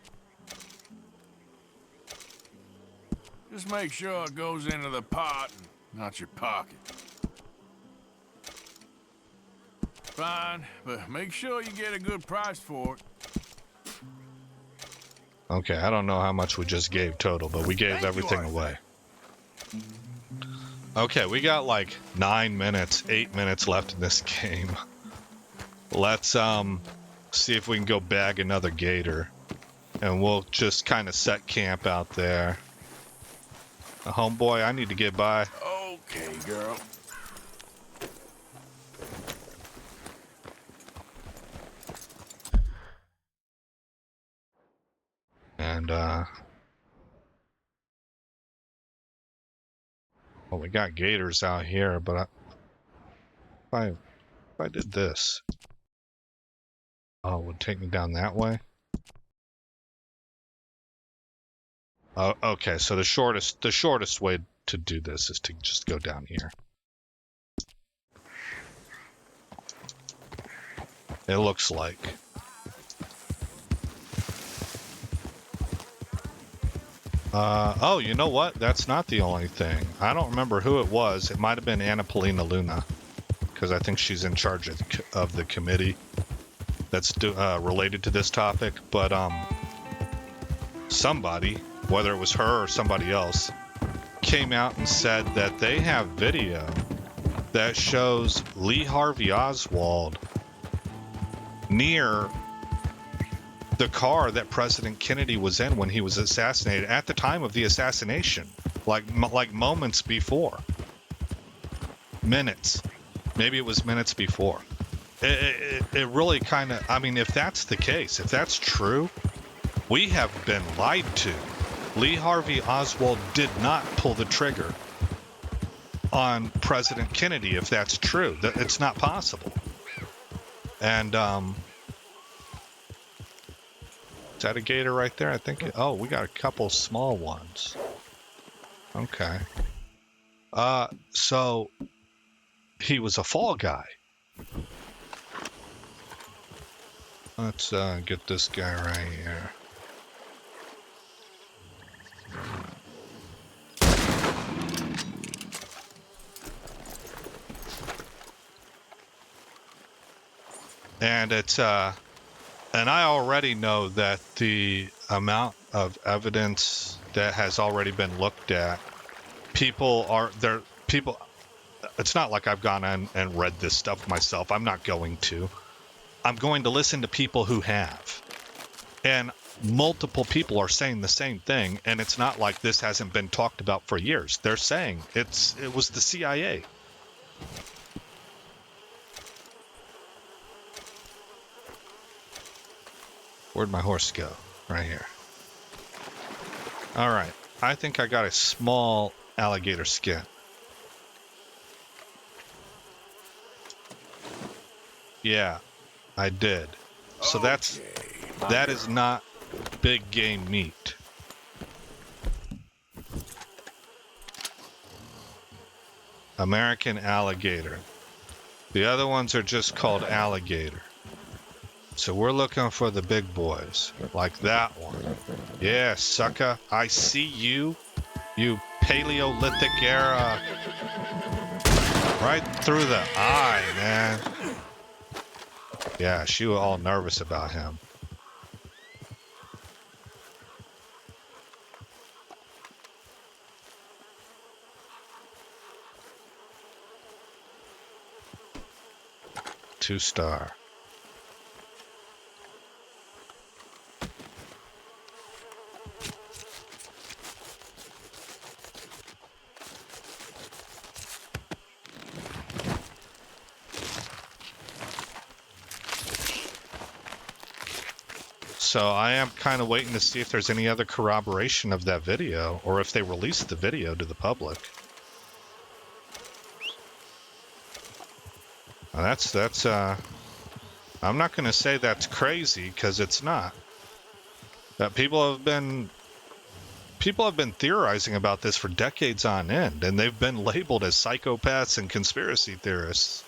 S2: Just make sure it goes into the pot, and not your pocket. Fine, but make sure you get a good price for it.
S1: Okay, I don't know how much we just gave total, but we gave everything away. Okay, we got like 9 minutes, 8 minutes left in this game. Let's see if we can go bag another gator, and we'll just kind of set camp out there. Homeboy, I need to get by.
S2: Okay, girl.
S1: And well, we got gators out here, but if I did this, oh, it would take me down that way. Oh, okay. So the shortest way to do this is to just go down here. It looks like. Oh, you know what? That's not the only thing. I don't remember who it was. It might have been Anna Paulina Luna, because I think she's in charge of the committee that's related to this topic. But somebody, whether it was her or somebody else, came out and said that they have video that shows Lee Harvey Oswald near the car that President Kennedy was in when he was assassinated, at the time of the assassination, like moments before. Minutes. Maybe it was minutes before. It really kind of, I mean, if that's the case, if that's true, we have been lied to. Lee Harvey Oswald did not pull the trigger on President Kennedy, if that's true. It's not possible. And, is that a gator right there? I think, oh, we got a couple small ones. Okay. So he was a fall guy. Let's get this guy right here. And it's and I already know that the amount of evidence that has already been looked at, it's not like I've gone on and read this stuff myself. I'm not going to. I'm going to listen to people who have. And multiple people are saying the same thing, and it's not like this hasn't been talked about for years. They're saying it was the CIA. Where'd my horse go? Right here. All right. I think I got a small alligator skin. Yeah, I did. So that is not big game meat. American alligator. The other ones are just called alligator. So we're looking for the big boys, like that one. Yeah, sucker, I see you. You Paleolithic era. Right through the eye, man. Yeah, she was all nervous about him. Two-star. So I am kind of waiting to see if there's any other corroboration of that video, or if they released the video to the public. Now that's I'm not going to say that's crazy, because it's not. People have been theorizing about this for decades on end, and they've been labeled as psychopaths and conspiracy theorists.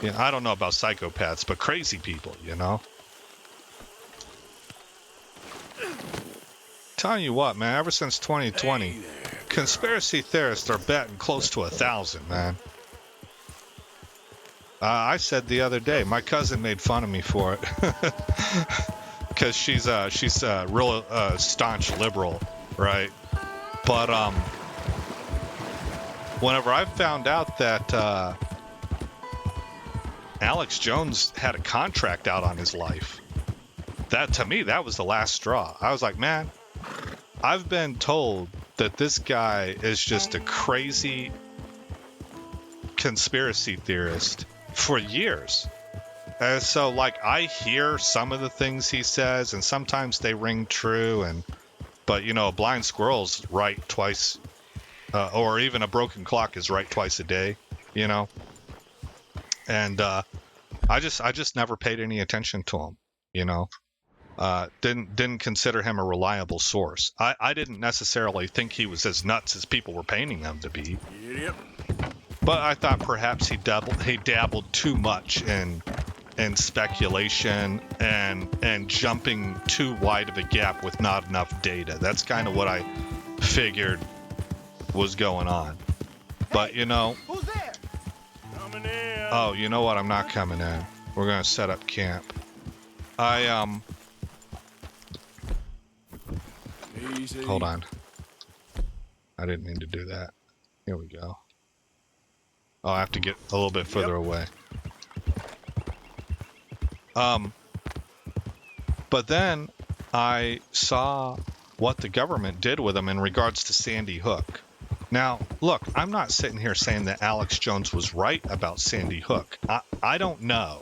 S1: You know, I don't know about psychopaths, but crazy people, you know? Telling you what, man, ever since 2020, conspiracy theorists are batting close to 1,000, man. I said the other day, my cousin made fun of me for it. Because she's a real staunch liberal, right? But whenever I found out that Alex Jones had a contract out on his life, that to me, that was the last straw. I was like, man, I've been told that this guy is just a crazy conspiracy theorist for years. And so, like, I hear some of the things he says, and sometimes they ring true, but, you know, a blind squirrel's right twice, or even a broken clock is right twice a day, you know? And I just never paid any attention to him, you know? Didn't consider him a reliable source. I didn't necessarily think he was as nuts as people were painting him to be.
S2: Yep.
S1: But I thought perhaps he dabbled too much in speculation and jumping too wide of a gap with not enough data. That's kind of what I figured was going on. But you know,
S7: Who's there?
S2: Coming in.
S1: oh, you know what? I'm not coming in. We're gonna set up camp.
S2: Easy.
S1: Hold on. I didn't mean to do that. Here we go. Oh, I have to get a little bit further away. But then I saw what the government did with him in regards to Sandy Hook. Now, look, I'm not sitting here saying that Alex Jones was right about Sandy Hook. I don't know.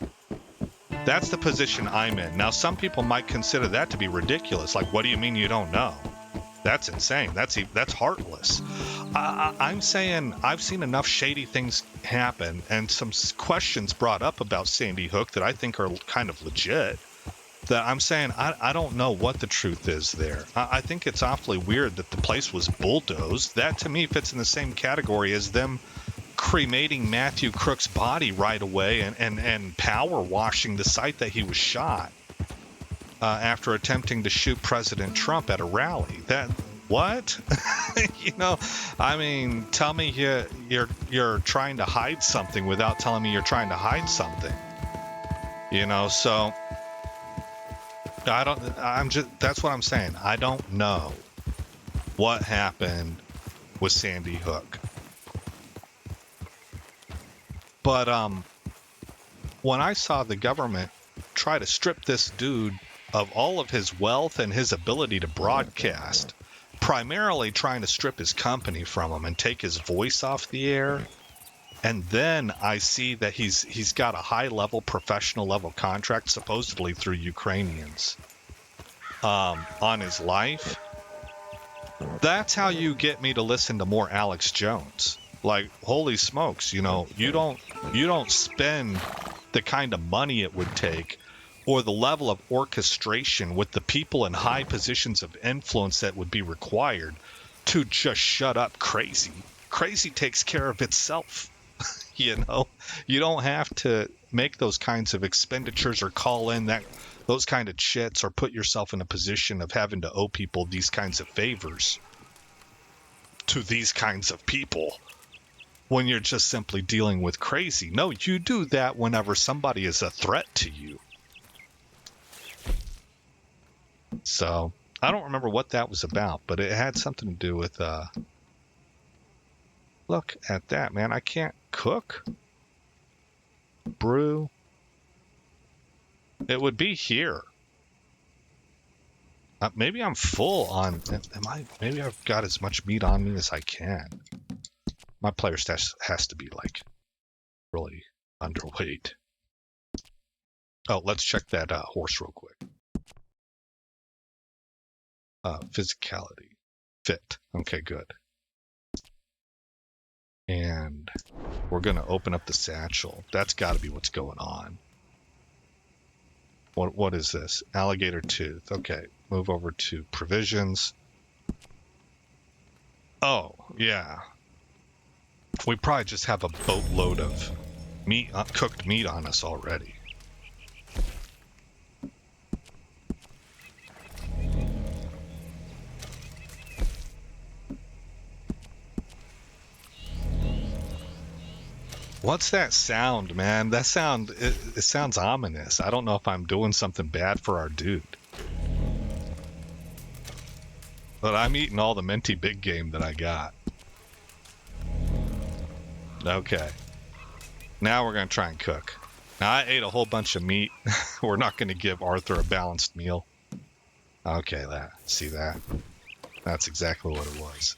S1: That's the position I'm in. Now, some people might consider that to be ridiculous. Like, what do you mean you don't know? That's insane. That's heartless. I'm saying I've seen enough shady things happen and some questions brought up about Sandy Hook that I think are kind of legit, that I'm saying I don't know what the truth is there. I think it's awfully weird that the place was bulldozed. That to me fits in the same category as them cremating Matthew Crook's body right away and power washing the site that he was shot after attempting to shoot President Trump at a rally. That what? You know, I mean, tell me you're trying to hide something without telling me you're trying to hide something. You know, so that's what I'm saying. I don't know what happened with Sandy Hook. But when I saw the government try to strip this dude of all of his wealth and his ability to broadcast, primarily trying to strip his company from him and take his voice off the air, and then I see that he's got a high-level, professional-level contract, supposedly through Ukrainians, on his life. That's how you get me to listen to more Alex Jones. Like, holy smokes, you know, you don't spend the kind of money it would take or the level of orchestration with the people in high positions of influence that would be required to just shut up crazy. Crazy takes care of itself. You know, you don't have to make those kinds of expenditures or call in those kind of chits or put yourself in a position of having to owe people these kinds of favors to these kinds of people when you're just simply dealing with crazy. No, you do that whenever somebody is a threat to you. So I don't remember what that was about, but it had something to do with look at that, man. I can't cook, brew. It would be here. Maybe I'm full on. Maybe I've got as much meat on me as I can. My player stash has to be like really underweight. Oh, let's check that horse real quick. Physicality, fit. Okay, good. And we're gonna open up the satchel. That's got to be what's going on. What is this? Alligator tooth. Okay, move over to provisions. Oh, yeah. We probably just have a boatload of meat, cooked meat on us already. What's that sound, man? That sound, it sounds ominous. I don't know if I'm doing something bad for our dude. But I'm eating all the minty big game that I got. Okay. Now we're going to try and cook. Now, I ate a whole bunch of meat. We're not going to give Arthur a balanced meal. Okay, see that? That's exactly what it was.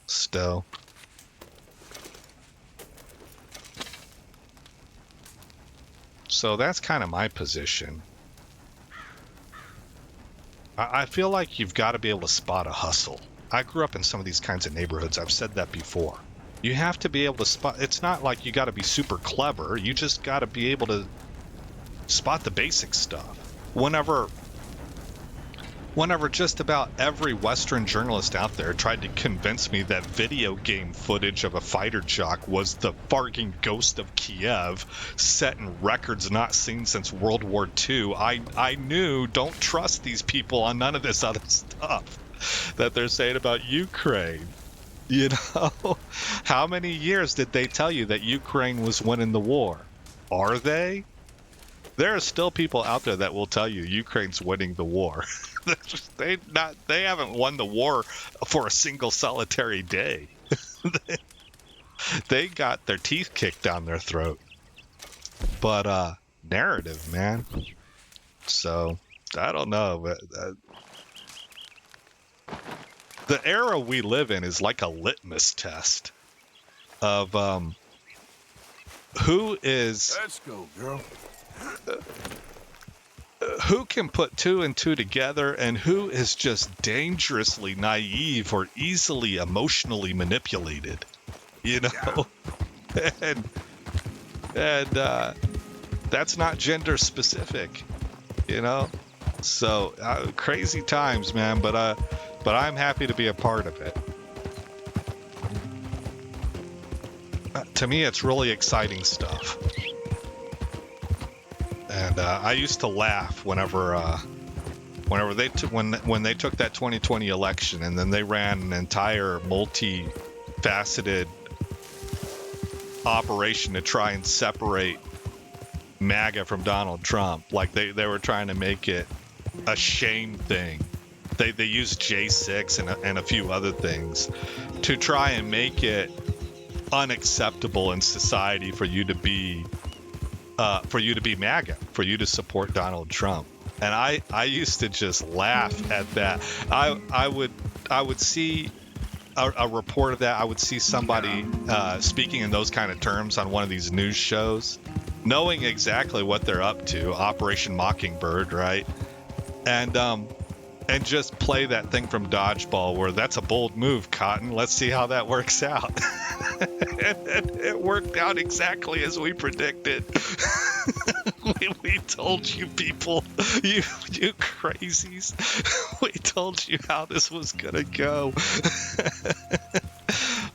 S1: Stow. So that's kind of my position. I feel like you've got to be able to spot a hustle. I grew up in some of these kinds of neighborhoods. I've said that before. You have to be able to spot. It's not like you got to be super clever. You just got to be able to spot the basic stuff. Whenever just about every Western journalist out there tried to convince me that video game footage of a fighter jock was the farging ghost of Kiev set in records not seen since World War II, I knew don't trust these people on none of this other stuff that they're saying about Ukraine. You know, how many years did they tell you that Ukraine was winning the war? Are they? There are still people out there that will tell you Ukraine's winning the war. They haven't won the war for a single solitary day. They got their teeth kicked down their throat. But narrative, man. So I don't know, but the era we live in is like a litmus test of who is.
S2: Let's go, girl.
S1: Who can put two and two together and who is just dangerously naive or easily emotionally manipulated, you know? And that's not gender specific, you know? So crazy times, man, but I'm happy to be a part of it. To me, it's really exciting stuff. And I used to laugh whenever they when they took that 2020 election and then they ran an entire multi-faceted operation to try and separate MAGA from Donald Trump. Like they were trying to make it a shame thing. They used J6 and a few other things to try and make it unacceptable in society for you to be MAGA, for you to support Donald Trump. And I used to just laugh at that. I would see a report of that. I would see somebody speaking in those kind of terms on one of these news shows, knowing exactly what they're up to, Operation Mockingbird, right? And just play that thing from Dodgeball where that's a bold move, Cotton. Let's see how that works out. And it worked out exactly as we predicted. We told you people, you crazies. We told you how this was gonna go.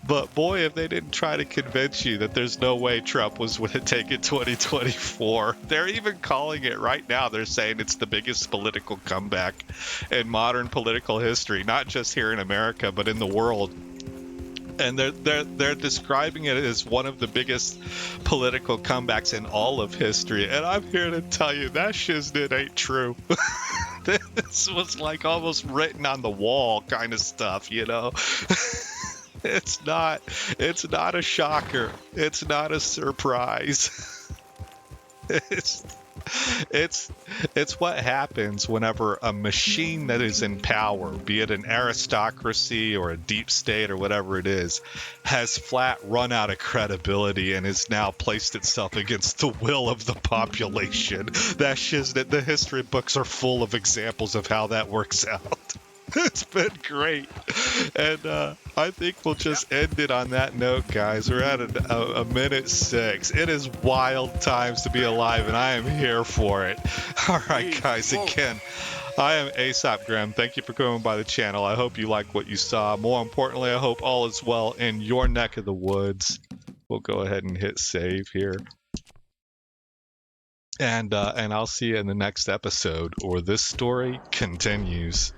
S1: But boy, if they didn't try to convince you that there's no way Trump was going to take it 2024. They're even calling it right now. They're saying it's the biggest political comeback in modern political history, not just here in America, but in the world. And they're describing it as one of the biggest political comebacks in all of history. And I'm here to tell you that shiznit ain't true. This was like almost written on the wall kind of stuff, you know. It's not a shocker. It's not a surprise. It's what happens whenever a machine that is in power, be it an aristocracy or a deep state or whatever it is, has flat run out of credibility and has now placed itself against the will of the population. That shiznit, the history books are full of examples of how that works out. It's been great. And I think we'll just end it on that note, guys. We're at a minute 6. It is wild times to be alive, and I am here for it. All right, guys, again, I am ASAP Graham. Thank you for coming by the channel. I hope you like what you saw. More importantly, I hope all is well in your neck of the woods. We'll go ahead and hit save here. And I'll see you in the next episode, or this story continues.